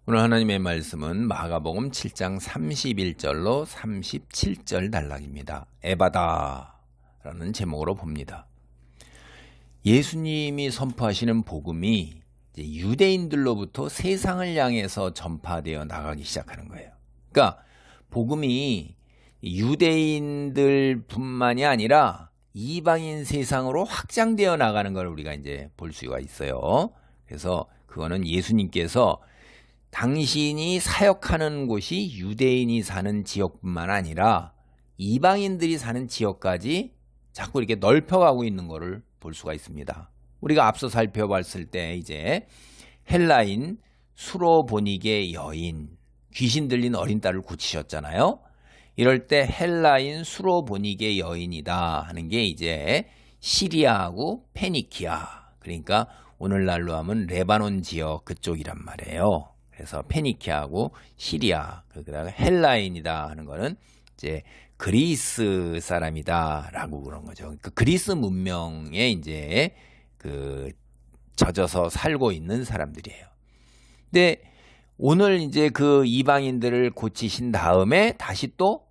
오늘 하나님의 말씀은 마가복음 7장 31절로 37절 단락입니다. 에바다 라는 제목으로 봅니다. 예수님이 선포하시는 복음이 이제 유대인들로부터 세상을 향해서 전파되어 나가기 시작하는 거예요. 그러니까 복음이 유대인들 뿐만이 아니라 이방인 세상으로 확장되어 나가는 걸 우리가 이제 볼 수가 있어요. 그래서 그거는 예수님께서 당신이 사역하는 곳이 유대인이 사는 지역뿐만 아니라 이방인들이 사는 지역까지 자꾸 이렇게 넓혀가고 있는 것을 볼 수가 있습니다. 우리가 앞서 살펴봤을 때 이제 헬라인 수로보니게 여인, 귀신 들린 어린 딸을 고치셨잖아요. 이럴 때 헬라인 수로보니게 여인이다 하는 게 이제 시리아하고 페니키아, 그러니까 오늘날로 하면 레바논 지역 그쪽이란 말이에요. 그래서 페니키아하고 시리아, 그다음에 헬라인이다 하는 거는 이제 그리스 사람이다라고 그런 거죠. 그 그리스 문명에 이제 젖어서 살고 있는 사람들이에요. 근데 오늘 이제 그 이방인들을 고치신 다음에 다시 또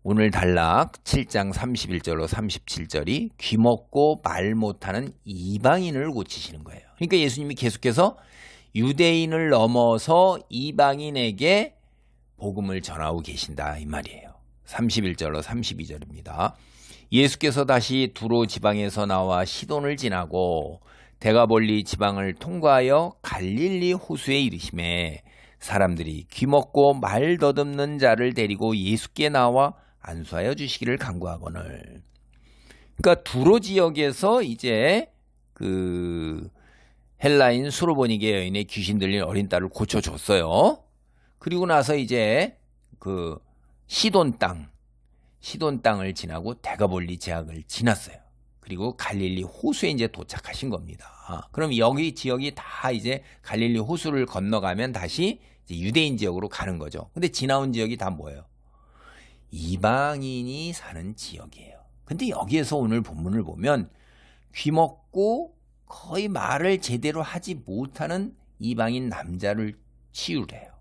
오늘 단락 7장 31절로 37절이 귀먹고 말 못하는 이방인을 고치시는 거예요. 그러니까 예수님이 계속해서 유대인을 넘어서 이방인에게 복음을 전하고 계신다 이 말이에요. 31절로 32절입니다. 예수께서 다시 두로 지방에서 나와 시돈을 지나고 데가볼리 지방을 통과하여 갈릴리 호수에 이르시매 사람들이 귀먹고 말 더듬는 자를 데리고 예수께 나와 안수하여 주시기를 간구하거늘. 그러니까 두로 지역에서 이제 헬라인 수로보니게 여인의 귀신 들린 어린 딸을 고쳐줬어요. 그리고 나서 이제 시돈 땅을 지나고 데가볼리 지역을 지났어요. 그리고 갈릴리 호수에 이제 도착하신 겁니다. 그럼 여기 지역이 다 이제 갈릴리 호수를 건너가면 다시 이제 유대인 지역으로 가는 거죠. 근데 지나온 지역이 다 뭐예요? 이방인이 사는 지역이에요. 근데 여기에서 오늘 본문을 보면 귀먹고 거의 말을 제대로 하지 못하는 이방인 남자를 치유래요.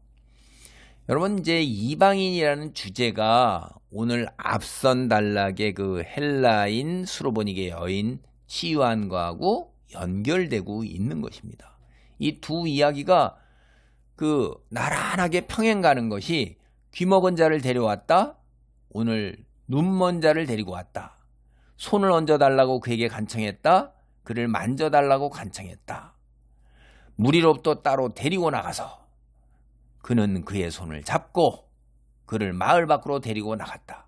여러분, 이제 이방인이라는 주제가 오늘 앞선 단락의 그 헬라인 수로보니게 여인 치유한 거하고 연결되고 있는 것입니다. 이 두 이야기가 나란하게 평행 가는 것이 귀먹은 자를 데려왔다, 오늘 눈먼 자를 데리고 왔다, 손을 얹어달라고 그에게 간청했다, 그를 만져달라고 간청했다, 무리로부터 따로 데리고 나가서 그는 그의 손을 잡고 그를 마을 밖으로 데리고 나갔다.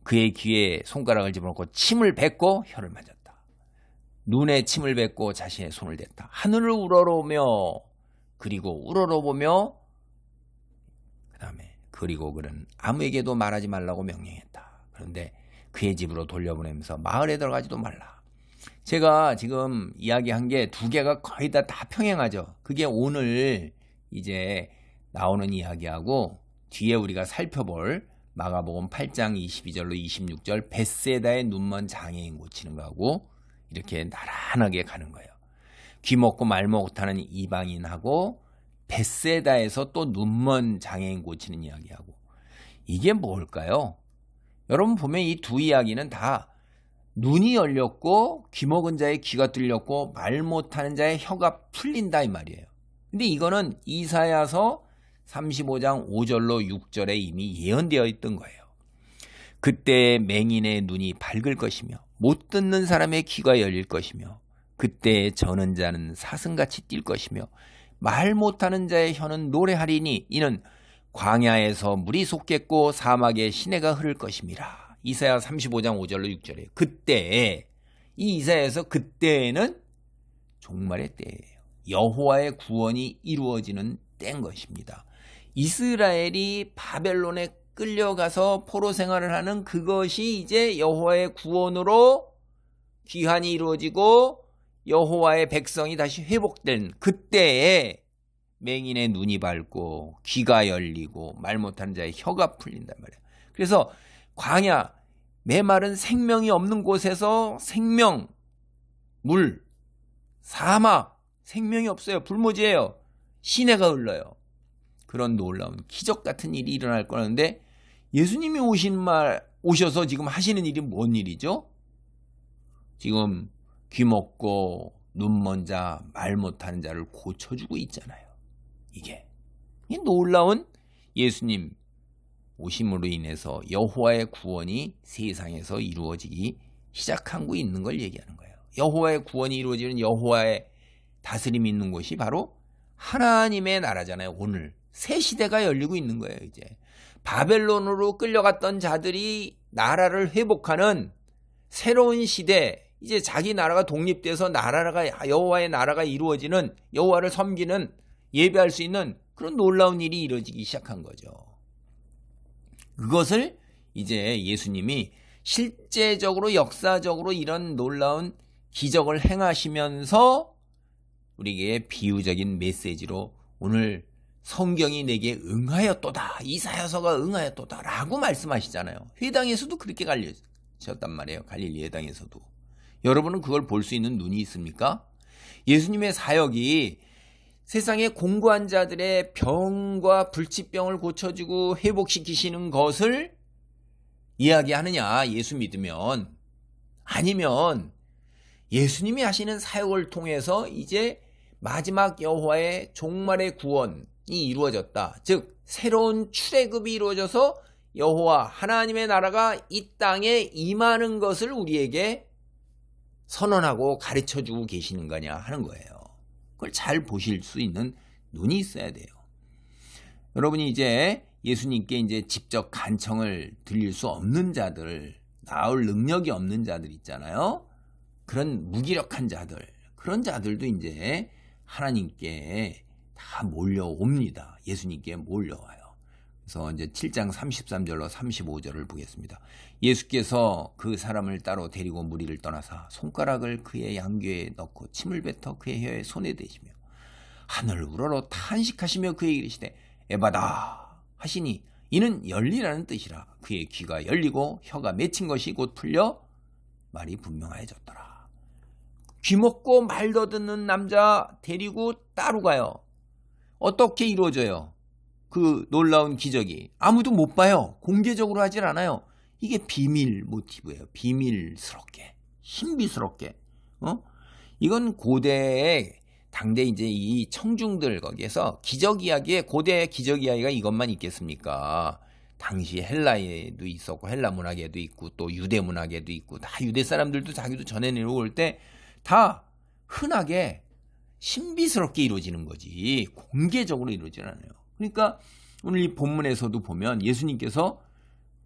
그의 귀에 손가락을 집어넣고 침을 뱉고 혀를 만졌다. 눈에 침을 뱉고 자신의 손을 댔다. 하늘을 우러러보며 그리고 우러러보며 그리고 그는 아무에게도 말하지 말라고 명령했다. 그런데 그의 집으로 돌려보내면서 마을에 들어가지도 말라. 제가 지금 이야기한 게 두 개가 거의 다 평행하죠. 그게 오늘 이제 나오는 이야기하고 뒤에 우리가 살펴볼 마가복음 8장 22절로 26절 벳세다의 눈먼 장애인 고치는 거하고 이렇게 나란하게 가는 거예요. 귀먹고 말 못하는 이방인하고 벳세다에서 또 눈먼 장애인 고치는 이야기하고 이게 뭘까요? 여러분 보면 이 두 이야기는 다 눈이 열렸고 귀먹은 자의 귀가 뚫렸고 말 못하는 자의 혀가 풀린다 이 말이에요. 근데 이거는 이사야서 35장 5절로 6절에 이미 예언되어 있던 거예요. 그때 맹인의 눈이 밝을 것이며 못 듣는 사람의 귀가 열릴 것이며 그때 저는 자는 사슴같이 뛸 것이며 말 못하는 자의 혀는 노래하리니 이는 광야에서 물이 솟겠고 사막에 시내가 흐를 것임이라. 이사야 35장 5절로 6절에 그때, 이 이사야에서 그때는 종말의 때예요. 여호와의 구원이 이루어지는 때인 것입니다. 이스라엘이 바벨론에 끌려가서 포로 생활을 하는 그것이 이제 여호와의 구원으로 귀환이 이루어지고 여호와의 백성이 다시 회복된 그때에 맹인의 눈이 밝고 귀가 열리고 말 못하는 자의 혀가 풀린단 말이에요. 그래서 광야, 메마른 생명이 없는 곳에서 생명, 물, 사막, 생명이 없어요. 불모지예요. 시내가 흘러요. 그런 놀라운 기적 같은 일이 일어날 거라는데 예수님이 오셔서 지금 하시는 일이 뭔 일이죠? 지금 귀 먹고 눈 먼 자, 말 못하는 자를 고쳐주고 있잖아요. 이게 이 놀라운 예수님 오심으로 인해서 여호와의 구원이 세상에서 이루어지기 시작하고 있는 걸 얘기하는 거예요. 여호와의 구원이 이루어지는 여호와의 다스림이 있는 곳이 바로 하나님의 나라잖아요. 오늘 새 시대가 열리고 있는 거예요. 이제 바벨론으로 끌려갔던 자들이 나라를 회복하는 새로운 시대, 이제 자기 나라가 독립돼서 나라가 여호와의 나라가 이루어지는, 여호와를 섬기는, 예배할 수 있는 그런 놀라운 일이 이루어지기 시작한 거죠. 그것을 이제 예수님이 실제적으로 역사적으로 이런 놀라운 기적을 행하시면서 우리에게 비유적인 메시지로 오늘 성경이 내게 응하였도다, 이사야서가 응하였도다 라고 말씀하시잖아요. 회당에서도 그렇게 가르쳤단 말이에요. 갈릴리 회당에서도. 여러분은 그걸 볼 수 있는 눈이 있습니까? 예수님의 사역이 세상의 공고한 자들의 병과 불치병을 고쳐주고 회복시키시는 것을 이야기하느냐, 예수 믿으면. 아니면 예수님이 하시는 사역을 통해서 이제 마지막 여호와의 종말의 구원이 이루어졌다. 즉 새로운 출애굽이 이루어져서 여호와 하나님의 나라가 이 땅에 임하는 것을 우리에게 선언하고 가르쳐주고 계시는 거냐 하는 거예요. 그걸 잘 보실 수 있는 눈이 있어야 돼요. 여러분이 이제 예수님께 이제 직접 간청을 드릴 수 없는 자들, 나올 능력이 없는 자들 있잖아요. 그런 무기력한 자들, 그런 자들도 이제 하나님께 다 몰려옵니다. 예수님께 몰려와요. 그래서 이제 7장 33절로 35절을 보겠습니다. 예수께서 그 사람을 따로 데리고 무리를 떠나사 손가락을 그의 양귀에 넣고 침을 뱉어 그의 혀에 손에 대시며 하늘 우러러 탄식하시며 그에게 이르시되 에바다 하시니 이는 열리라는 뜻이라. 그의 귀가 열리고 혀가 맺힌 것이 곧 풀려 말이 분명해졌더라. 귀 먹고 말 더듬는 남자 데리고 따로 가요. 어떻게 이루어져요? 그 놀라운 기적이 아무도 못 봐요. 공개적으로 하질 않아요. 이게 비밀 모티브예요. 비밀스럽게, 신비스럽게. 이건 고대의 당대 이제 이 청중들 거기에서 기적 이야기에, 고대 기적 이야기가 이것만 있겠습니까? 당시 헬라에도 있었고 헬라 문학에도 있고 또 유대 문학에도 있고 다 유대 사람들도 자기도 전해내려올 때 다 흔하게 신비스럽게 이루어지는 거지 공개적으로 이루어지지 않아요. 그러니까 오늘 이 본문에서도 보면 예수님께서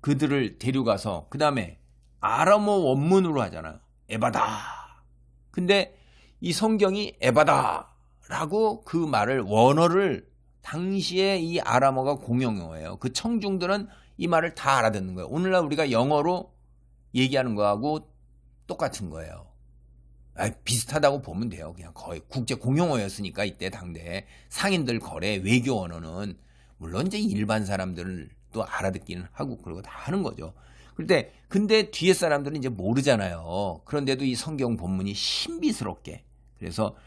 그들을 데려가서 그 다음에 아람어 원문으로 하잖아요. 에바다. 근데 이 성경이 에바다라고 그 말을, 원어를, 당시에 이 아람어가 공용어예요. 그 청중들은 이 말을 다 알아듣는 거예요. 오늘날 우리가 영어로 얘기하는 거하고 똑같은 거예요. 비슷하다고 보면 돼요. 그냥 거의 국제 공용어였으니까 이때 당대 상인들 거래, 외교 언어는 물론 이제 일반 사람들도 알아듣기는 하고 그러고 다 하는 거죠. 근데 뒤에 사람들은 이제 모르잖아요. 그런데도 이 성경 본문이 신비스럽게, 그래서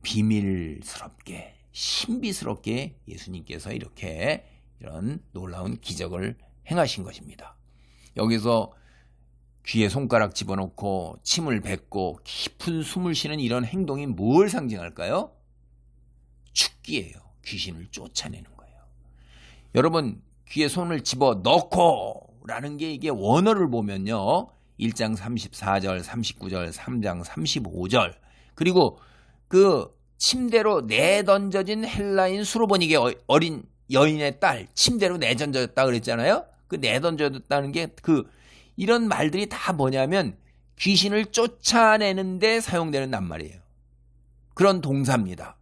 비밀스럽게, 신비스럽게 예수님께서 이렇게 이런 놀라운 기적을 행하신 것입니다. 여기서 귀에 손가락 집어넣고 침을 뱉고 깊은 숨을 쉬는 이런 행동이 뭘 상징할까요? 축기예요. 귀신을 쫓아내는 거예요. 여러분, 귀에 손을 집어넣고 라는 게 이게 원어를 보면요. 1장 34절, 39절, 3장 35절, 그리고 그 침대로 내던져진 헬라인 수로보니게 어린 여인의 딸 침대로 내던졌다 그랬잖아요. 그 내던졌다는 게 이런 말들이 다 뭐냐면 귀신을 쫓아내는데 사용되는 낱말이에요. 그런 동사입니다.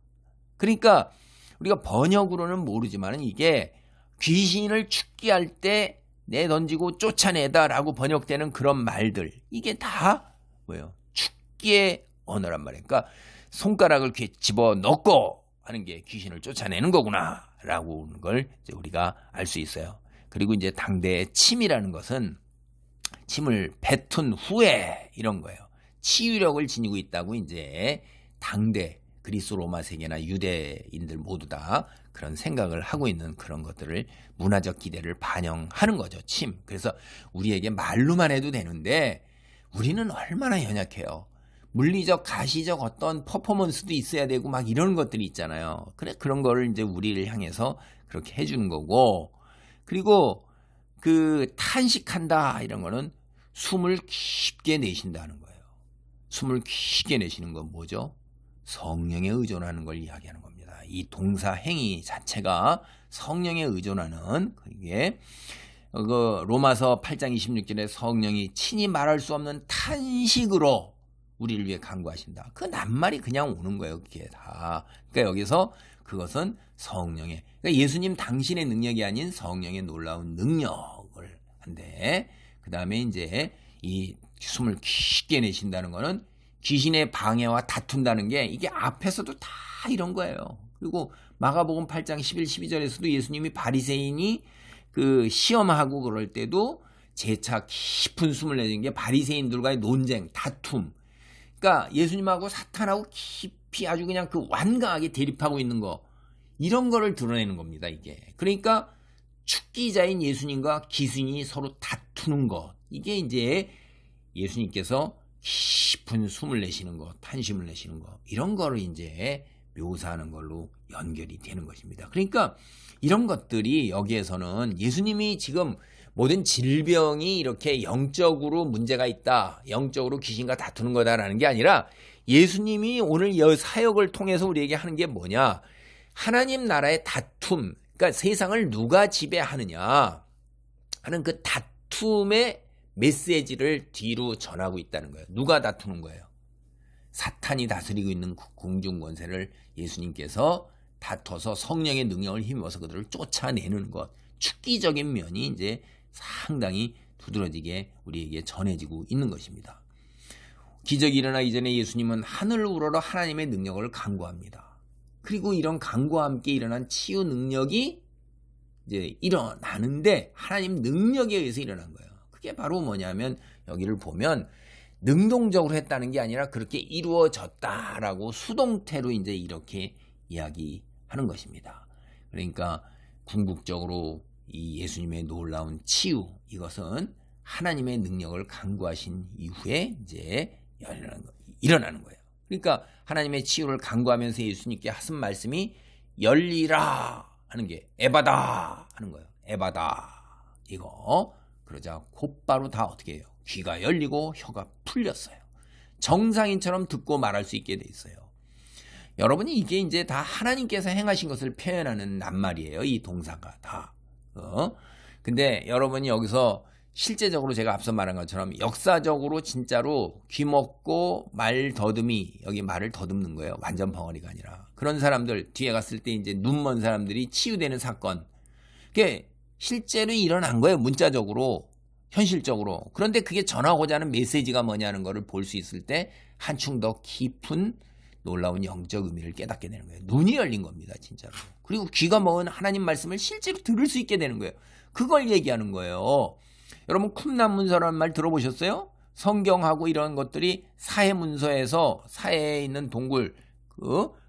그러니까 우리가 번역으로는 모르지만 이게 귀신을 축기할 때 내던지고 쫓아내다라고 번역되는 그런 말들, 이게 다 뭐예요? 축기의 언어란 말이에요. 그러니까 손가락을 귀에 집어넣고 하는 게 귀신을 쫓아내는 거구나 라고 하는 걸 이제 우리가 알 수 있어요. 그리고 이제 당대의 침이라는 것은 침을 뱉은 후에 이런 거예요. 치유력을 지니고 있다고 이제 당대 그리스 로마 세계나 유대인들 모두 다 그런 생각을 하고 있는 그런 것들을 문화적 기대를 반영하는 거죠. 그래서 우리에게 말로만 해도 되는데 우리는 얼마나 연약해요. 물리적, 가시적 어떤 퍼포먼스도 있어야 되고 막 이런 것들이 있잖아요. 그래 그런 거를 이제 우리를 향해서 그렇게 해주는 거고, 그리고 그 탄식한다 이런 거는 숨을 깊게 내쉰다는 거예요. 숨을 깊게 내쉬는 건 뭐죠? 성령에 의존하는 걸 이야기하는 겁니다. 이 동사 행위 자체가 성령에 의존하는, 그게 로마서 8장 26절에 성령이 친히 말할 수 없는 탄식으로 우리를 위해 간구하신다. 그 낱말이 그냥 오는 거예요. 그게 다. 그러니까 여기서 그것은 성령의, 그러니까 예수님 당신의 능력이 아닌 성령의 놀라운 능력을 한데, 그 다음에 이제 이 숨을 깊게 내쉰다는 거는 귀신의 방해와 다툰다는 게 이게 앞에서도 다 이런 거예요. 그리고 마가복음 8장 11, 12절에서도 예수님이 바리새인이 그 시험하고 그럴 때도 재차 깊은 숨을 내는 게 바리새인들과의 논쟁, 다툼. 그러니까 예수님하고 사탄하고 깊이 아주 그냥 그 완강하게 대립하고 있는 거, 이런 거를 드러내는 겁니다, 이게. 그러니까 축기자인 예수님과 기순이 서로 다투는 것, 이게 이제 예수님께서 깊은 숨을 내쉬는 것, 탄심을 내쉬는 것, 이런 거를 이제 묘사하는 걸로 연결이 되는 것입니다. 그러니까 이런 것들이 여기에서는 예수님이 지금 모든 질병이 이렇게 영적으로 문제가 있다, 영적으로 귀신과 다투는 거다라는 게 아니라, 예수님이 오늘 이 사역을 통해서 우리에게 하는 게 뭐냐, 하나님 나라의 다툼, 그러니까 세상을 누가 지배하느냐 하는 그 다툼의 메시지를 뒤로 전하고 있다는 거예요. 누가 다투는 거예요? 사탄이 다스리고 있는 공중 권세를 예수님께서 다퉈서 성령의 능력을 힘입어서 그들을 쫓아내는 것, 축기적인 면이 이제 상당히 두드러지게 우리에게 전해지고 있는 것입니다. 기적이 일어나기 전에 예수님은 하늘을 우러러 하나님의 능력을 간구합니다. 그리고 이런 간구와 함께 일어난 치유 능력이 이제 일어나는데 하나님 능력에 의해서 일어난 거예요. 그게 바로 뭐냐면 여기를 보면 능동적으로 했다는 게 아니라 그렇게 이루어졌다라고 수동태로 이제 이렇게 이야기하는 것입니다. 그러니까 궁극적으로 이 예수님의 놀라운 치유, 이것은 하나님의 능력을 간구하신 이후에 이제 일어나는 거예요. 그러니까 하나님의 치유를 간구하면서 예수님께 하신 말씀이 열리라 하는 게 에바다 하는 거예요. 에바다, 이거. 그러자 곧바로 다 어떻게 해요? 귀가 열리고 혀가 풀렸어요. 정상인처럼 듣고 말할 수 있게 돼 있어요. 여러분이 이게 이제 다 하나님께서 행하신 것을 표현하는 낱말이에요. 이 동사가 다. 근데 여러분이 여기서 실제적으로 제가 앞서 말한 것처럼 역사적으로 진짜로 귀 먹고 말 더듬이, 여기 말을 더듬는 거예요. 완전 벙어리가 아니라. 그런 사람들 뒤에 갔을 때 이제 눈먼 사람들이 치유되는 사건. 그게 실제로 일어난 거예요. 문자적으로, 현실적으로. 그런데 그게 전하고자 하는 메시지가 뭐냐는 거를 볼 수 있을 때 한층 더 깊은 놀라운 영적 의미를 깨닫게 되는 거예요. 눈이 열린 겁니다, 진짜로. 그리고 귀가 먹은 하나님 말씀을 실제로 들을 수 있게 되는 거예요. 그걸 얘기하는 거예요. 여러분 쿰난문서라는 말 들어보셨어요? 성경하고 이런 것들이 사해문서에서 사해에 있는 동굴,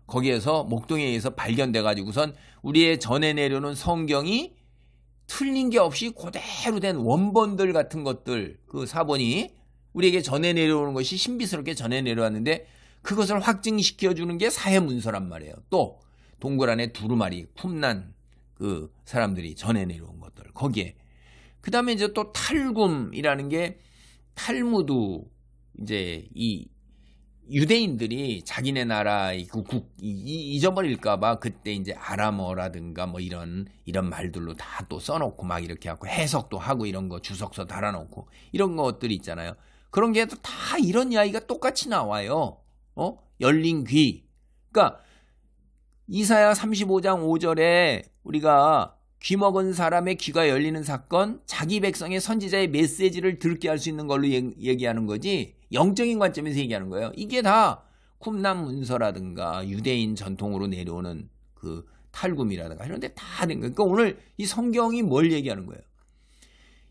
거기에서 목동에 의해서 발견돼 가지고선 우리의 전해 내려오는 성경이 틀린 게 없이 그대로 된 원본들 같은 것들, 그 사본이 우리에게 전해 내려오는 것이 신비스럽게 전해 내려왔는데 그것을 확증시켜주는 게 사해문서란 말이에요. 또 동굴 안에 두루마리, 쿰난 그 사람들이 전해 내려온 것들, 거기에. 그 다음에 이제 또 탈굼이라는 게, 탈무드, 이제 이 유대인들이 자기네 나라 잊어버릴까봐 그때 이제 아람어라든가 뭐 이런 말들로 다 또 써놓고 막 이렇게 하고 해석도 하고 이런 거 주석서 달아놓고 이런 것들이 있잖아요. 그런 게 다 이런 이야기가 똑같이 나와요. 열린 귀. 그러니까 이사야 35장 5절에 우리가 귀 먹은 사람의 귀가 열리는 사건, 자기 백성의 선지자의 메시지를 듣게 할 수 있는 걸로 얘기하는 거지, 영적인 관점에서 얘기하는 거예요. 이게 다 쿰난문서라든가 유대인 전통으로 내려오는 그 탈굼이라든가 이런 데 다 된 거예요. 그러니까 오늘 이 성경이 뭘 얘기하는 거예요?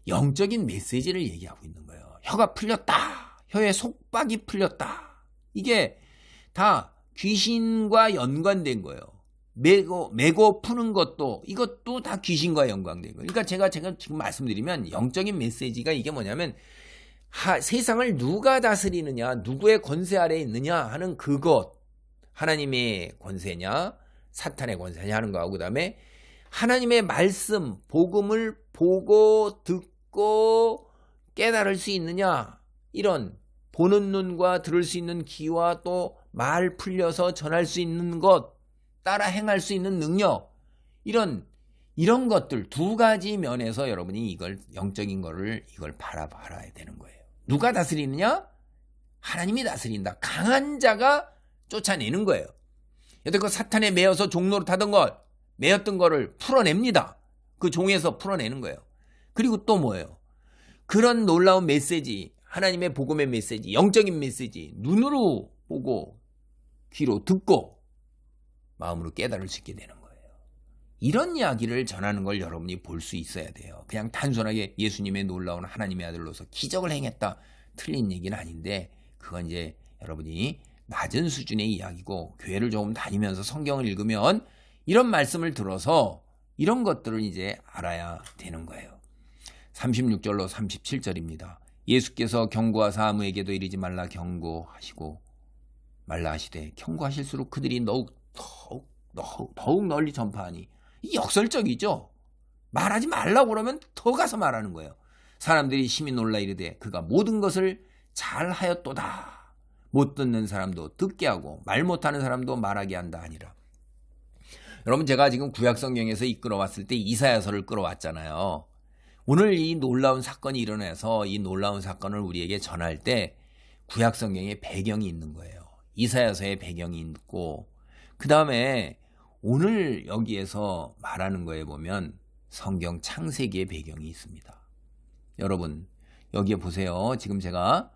영적인 메시지를 얘기하고 있는 거예요. 혀가 풀렸다. 혀의 속박이 풀렸다. 이게 다 귀신과 연관된 거예요. 메고 푸는 것도 이것도 다 귀신과 연관된 거예요. 그러니까 제가 지금 말씀드리면 영적인 메시지가 이게 뭐냐면 세상을 누가 다스리느냐, 누구의 권세 아래에 있느냐 하는 그것, 하나님의 권세냐 사탄의 권세냐 하는 거하고, 그 다음에 하나님의 말씀 복음을 보고 듣고 깨달을 수 있느냐, 이런 보는 눈과 들을 수 있는 귀와 또 말 풀려서 전할 수 있는 것, 따라 행할 수 있는 능력, 이런 것들 두 가지 면에서 여러분이 이걸 영적인 거를 이걸 바라봐야 되는 거예요. 누가 다스리느냐? 하나님이 다스린다. 강한 자가 쫓아내는 거예요. 여태껏 사탄에 매여서 종로로 타던 걸, 매였던 거를 풀어냅니다. 그 종에서 풀어내는 거예요. 그리고 또 뭐예요? 그런 놀라운 메시지, 하나님의 복음의 메시지, 영적인 메시지, 눈으로 보고 귀로 듣고 마음으로 깨달을 수 있게 되는 거예요. 이런 이야기를 전하는 걸 여러분이 볼 수 있어야 돼요. 그냥 단순하게 예수님의 놀라운 하나님의 아들로서 기적을 행했다, 틀린 얘기는 아닌데, 그건 이제 여러분이 낮은 수준의 이야기고, 교회를 조금 다니면서 성경을 읽으면 이런 말씀을 들어서 이런 것들을 이제 알아야 되는 거예요. 36절로 37절입니다. 예수께서 경고하사 아무에게도 이르지 말라 경고하시고 말라 하시되 경고하실수록 그들이 더욱 널리 전파하니, 이 역설적이죠. 말하지 말라고 그러면 더 가서 말하는 거예요. 사람들이 심히 놀라 이르되 그가 모든 것을 잘 하였도다. 못 듣는 사람도 듣게 하고 말 못하는 사람도 말하게 한다 하니라. 여러분, 제가 지금 구약성경에서 이끌어왔을 때 이사야서를 끌어왔잖아요. 오늘 이 놀라운 사건이 일어나서 이 놀라운 사건을 우리에게 전할 때 구약성경에 배경이 있는 거예요. 이사야서의 배경이 있고, 그 다음에 오늘 여기에서 말하는 거에 보면 성경 창세기의 배경이 있습니다. 여러분, 여기에 보세요. 지금 제가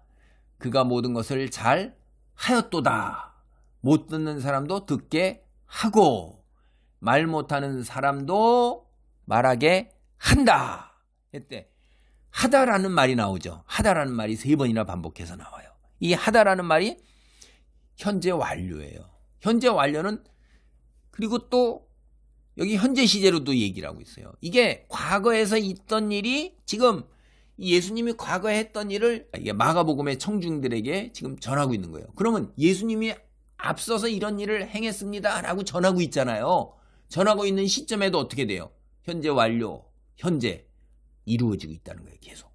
그가 모든 것을 잘 하였도다. 못 듣는 사람도 듣게 하고 말 못하는 사람도 말하게 한다 했대. 하다라는 말이 나오죠. 하다라는 말이 3번이나 반복해서 나와요. 이 하다라는 말이 현재 완료예요. 현재 완료는, 그리고 또 여기 현재 시제로도 얘기를 하고 있어요. 이게 과거에서 있던 일이 지금 예수님이 과거에 했던 일을 마가복음의 청중들에게 지금 전하고 있는 거예요. 그러면 예수님이 앞서서 이런 일을 행했습니다 라고 전하고 있잖아요. 전하고 있는 시점에도 어떻게 돼요? 현재 완료, 현재 이루어지고 있다는 거예요. 계속.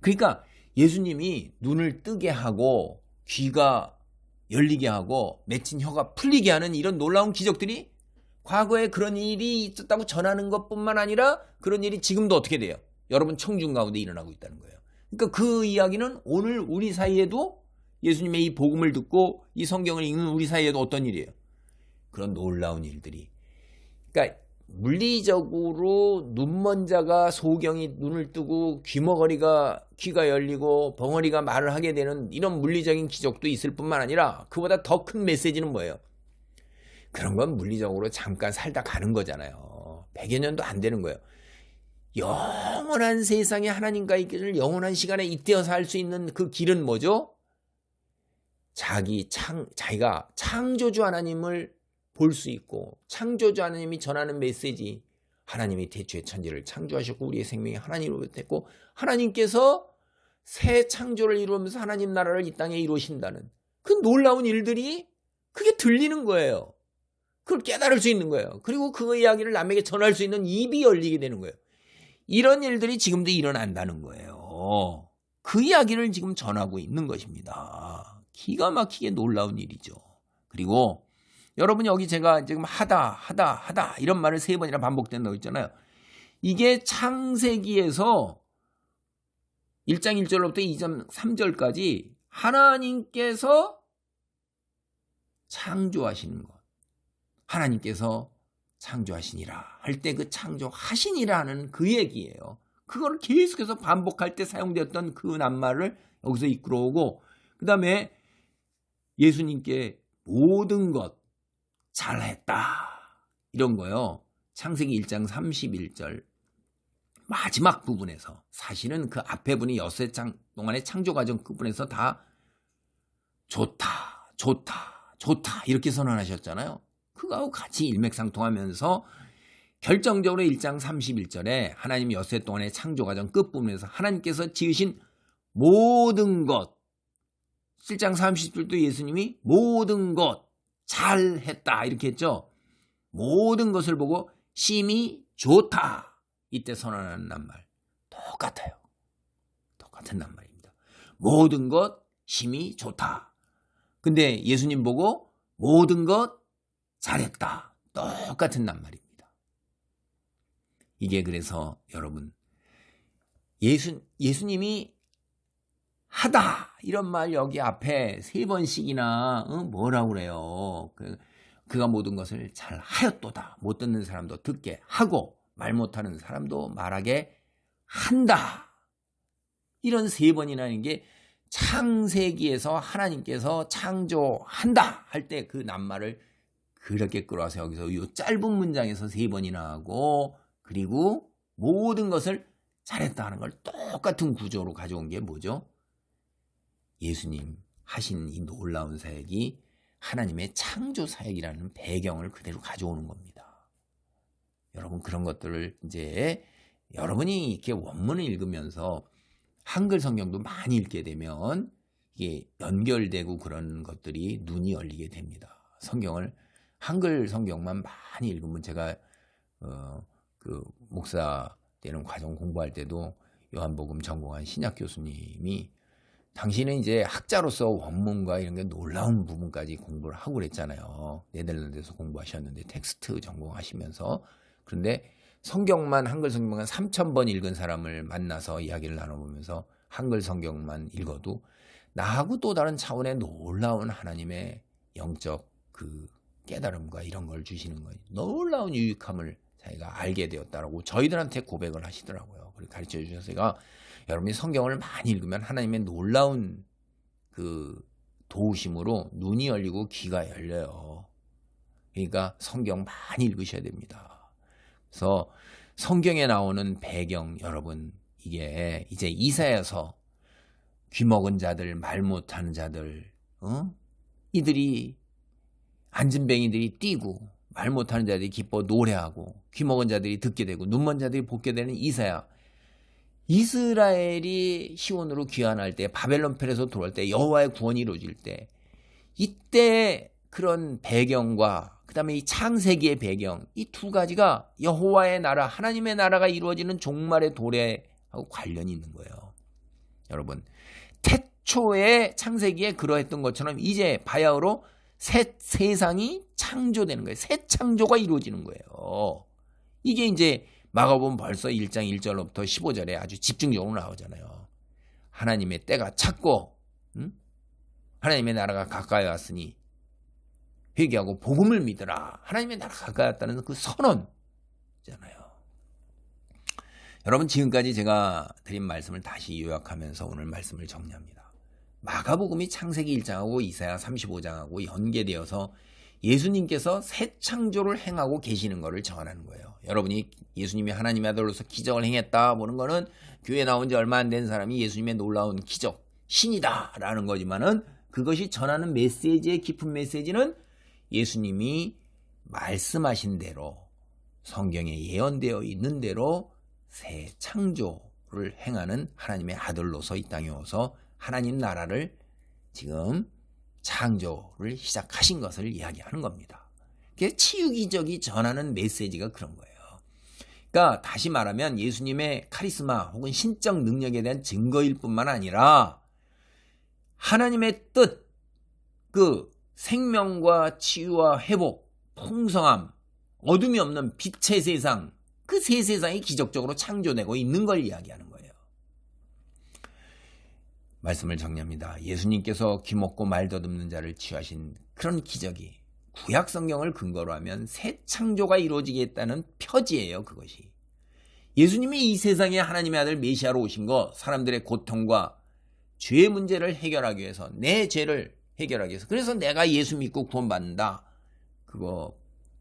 그러니까 예수님이 눈을 뜨게 하고 귀가 열리게 하고 맺힌 혀가 풀리게 하는 이런 놀라운 기적들이 과거에 그런 일이 있었다고 전하는 것뿐만 아니라 그런 일이 지금도 어떻게 돼요? 여러분 청중 가운데 일어나고 있다는 거예요. 그러니까 그 이야기는 오늘 우리 사이에도, 예수님의 이 복음을 듣고 이 성경을 읽는 우리 사이에도 어떤 일이에요? 그런 놀라운 일들이. 그러니까 물리적으로 눈먼 자가 소경이 눈을 뜨고 귀가 열리고 벙어리가 말을 하게 되는 이런 물리적인 기적도 있을 뿐만 아니라 그보다 더 큰 메시지는 뭐예요? 그런 건 물리적으로 잠깐 살다 가는 거잖아요. 100여 년도 안 되는 거예요. 영원한 세상에 하나님과의 길을 영원한 시간에 잇대어서 할 수 있는 그 길은 뭐죠? 자기가 창조주 하나님을 볼 수 있고, 창조주 하나님이 전하는 메시지, 하나님이 태초에 천지를 창조하셨고 우리의 생명이 하나님으로부터 했고 하나님께서 새 창조를 이루면서 하나님 나라를 이 땅에 이루신다는 그 놀라운 일들이 그게 들리는 거예요. 그걸 깨달을 수 있는 거예요. 그리고 그 이야기를 남에게 전할 수 있는 입이 열리게 되는 거예요. 이런 일들이 지금도 일어난다는 거예요. 그 이야기를 지금 전하고 있는 것입니다. 기가 막히게 놀라운 일이죠. 그리고 여러분, 여기 제가 지금 하다 이런 말을 3번이나 반복된다고 했잖아요. 이게 창세기에서 1장 1절로부터 2장 3절까지 하나님께서 창조하시는 것, 하나님께서 창조하시니라 할 때 그 창조하시니라는 그 얘기예요. 그걸 계속해서 반복할 때 사용되었던 그 낱말을 여기서 이끌어오고, 그 다음에 예수님께 모든 것 잘했다 이런 거요. 창세기 1장 31절 마지막 부분에서, 사실은 그 앞에 분이 6장 동안의 창조 과정 그 부분에서 다 좋다 이렇게 선언하셨잖아요. 그거하고 같이 일맥상통하면서 결정적으로 1장 31절에 하나님 엿새 동안의 창조과정 끝부분에서 하나님께서 지으신 모든 것, 7장 30절도 예수님이 모든 것 잘했다 이렇게 했죠. 모든 것을 보고 심히 좋다 이때 선언하는 낱말 똑같아요. 똑같은 낱말입니다. 모든 것 심히 좋다. 근데 예수님 보고 모든 것 잘했다. 똑같은 낱말입니다. 이게 그래서 여러분 예수님이 하다 이런 말 여기 앞에 3번씩이나 뭐라고 그래요. 그가 모든 것을 잘 하였도다. 못 듣는 사람도 듣게 하고 말 못하는 사람도 말하게 한다. 이런 3번이나 하는 게 창세기에서 하나님께서 창조한다 할 때 그 낱말을 그렇게 끌어와서 여기서 이 짧은 문장에서 3번이나 하고 그리고 모든 것을 잘했다 하는 걸 똑같은 구조로 가져온 게 뭐죠? 예수님 하신 이 놀라운 사역이 하나님의 창조 사역이라는 배경을 그대로 가져오는 겁니다. 여러분 그런 것들을 이제 여러분이 이렇게 원문을 읽으면서 한글 성경도 많이 읽게 되면 이게 연결되고 그런 것들이 눈이 열리게 됩니다. 성경을 한글 성경만 많이 읽으면 제가 그 목사 되는 과정 공부할 때도 요한복음 전공한 신약 교수님이 당신은 이제 학자로서 원문과 이런 게 놀라운 부분까지 공부를 하고 그랬잖아요. 네덜란드에서 공부하셨는데 텍스트 전공하시면서. 그런데 성경만 한글 성경만 3,000번 읽은 사람을 만나서 이야기를 나눠보면서 한글 성경만 읽어도 나하고 또 다른 차원의 놀라운 하나님의 영적 그 깨달음과 이런 걸 주시는 거예요. 놀라운 유익함을 자기가 알게 되었다라고 저희들한테 고백을 하시더라고요. 그리고 가르쳐 주셔서 여러분이 성경을 많이 읽으면 하나님의 놀라운 그 도우심으로 눈이 열리고 귀가 열려요. 그러니까 성경 많이 읽으셔야 됩니다. 그래서 성경에 나오는 배경 여러분 이게 이제 이사야서 귀먹은 자들 말 못하는 자들 이들이 안진뱅이들이 뛰고 말 못하는 자들이 기뻐 노래하고 귀먹은 자들이 듣게 되고 눈먼 자들이 보게 되는 이사야. 이스라엘이 시온으로 귀환할 때 바벨론 편에서 돌아올 때 여호와의 구원이 이루어질 때 이때 그런 배경과 그 다음에 이 창세기의 배경 이 두 가지가 여호와의 나라 하나님의 나라가 이루어지는 종말의 도래하고 관련이 있는 거예요. 여러분 태초에 창세기에 그러했던 것처럼 이제 바야흐로 새 세상이 창조되는 거예요. 새 창조가 이루어지는 거예요. 이게 이제 마가복음 벌써 1장 1절로부터 15절에 아주 집중적으로 나오잖아요. 하나님의 때가 찼고 하나님의 나라가 가까이 왔으니 회개하고 복음을 믿으라. 하나님의 나라가 가까이 왔다는 그 선언이잖아요. 여러분 지금까지 제가 드린 말씀을 다시 요약하면서 오늘 말씀을 정리합니다. 마가복음이 창세기 1장하고 이사야 35장하고 연계되어서 예수님께서 새 창조를 행하고 계시는 것을 전하는 거예요. 여러분이 예수님이 하나님의 아들로서 기적을 행했다 보는 거는 교회 나온 지 얼마 안 된 사람이 예수님의 놀라운 기적, 신이다라는 거지만은 그것이 전하는 메시지의 깊은 메시지는 예수님이 말씀하신 대로 성경에 예언되어 있는 대로 새 창조를 행하는 하나님의 아들로서 이 땅에 오서 하나님 나라를 지금 창조를 시작하신 것을 이야기하는 겁니다. 치유기적이 전하는 메시지가 그런 거예요. 그러니까 다시 말하면 예수님의 카리스마 혹은 신적 능력에 대한 증거일 뿐만 아니라 하나님의 뜻, 그 생명과 치유와 회복, 풍성함, 어둠이 없는 빛의 세상, 그 새 세상이 기적적으로 창조되고 있는 걸 이야기하는 거예요. 말씀을 정리합니다. 예수님께서 귀먹고 말 더듬는 자를 치유하신 그런 기적이 구약 성경을 근거로 하면 새 창조가 이루어지겠다는 표지예요. 그것이. 예수님이 이 세상에 하나님의 아들 메시아로 오신 거 사람들의 고통과 죄의 문제를 해결하기 위해서 내 죄를 해결하기 위해서 그래서 내가 예수 믿고 구원받는다. 그거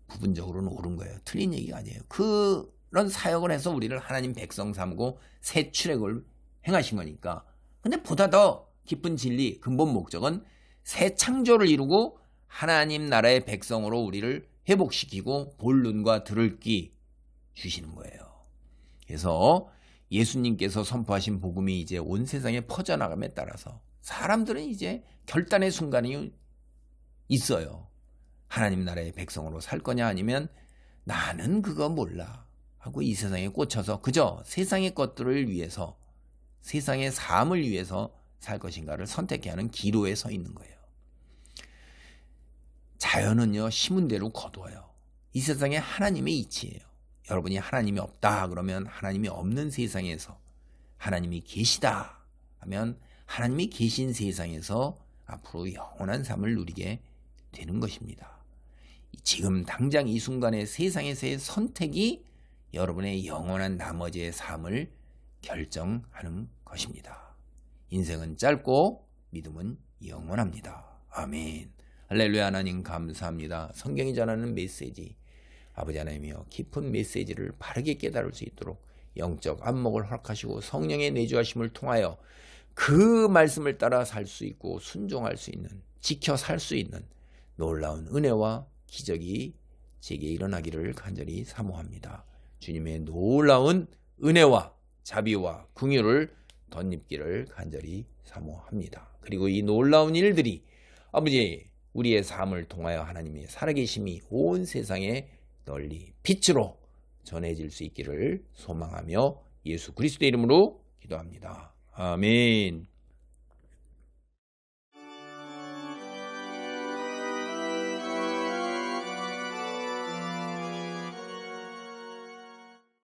부분적으로는 옳은 거예요. 틀린 얘기가 아니에요. 그런 사역을 해서 우리를 하나님 백성 삼고 새 출애굽을 행하신 거니까. 근데 보다 더 깊은 진리, 근본 목적은 새 창조를 이루고 하나님 나라의 백성으로 우리를 회복시키고 볼 눈과 들을 귀 주시는 거예요. 그래서 예수님께서 선포하신 복음이 이제 온 세상에 퍼져나감에 따라서 사람들은 이제 결단의 순간이 있어요. 하나님 나라의 백성으로 살 거냐 아니면 나는 그거 몰라 하고 이 세상에 꽂혀서 그저 세상의 것들을 위해서 세상의 삶을 위해서 살 것인가를 선택해야 하는 기로에 서 있는 거예요. 자연은요 심은 대로 거두어요. 이 세상에 하나님의 이치예요. 여러분이 하나님이 없다 그러면 하나님이 없는 세상에서 하나님이 계시다 하면 하나님이 계신 세상에서 앞으로 영원한 삶을 누리게 되는 것입니다. 지금 당장 이 순간의 세상에서의 선택이 여러분의 영원한 나머지의 삶을 결정하는 것입니다. 인생은 짧고 믿음은 영원합니다. 아멘. 할렐루야. 하나님 감사합니다. 성경이 전하는 메시지 아버지 하나님이여 깊은 메시지를 바르게 깨달을 수 있도록 영적 안목을 허락하시고 성령의 내주하심을 통하여 그 말씀을 따라 살 수 있고 순종할 수 있는 지켜 살 수 있는 놀라운 은혜와 기적이 제게 일어나기를 간절히 사모합니다. 주님의 놀라운 은혜와 자비와 긍휼을 덧입기를 간절히 사모합니다. 그리고 이 놀라운 일들이 아버지 우리의 삶을 통하여 하나님의 살아계심이 온 세상에 널리 빛으로 전해질 수 있기를 소망하며 예수 그리스도의 이름으로 기도합니다. 아멘.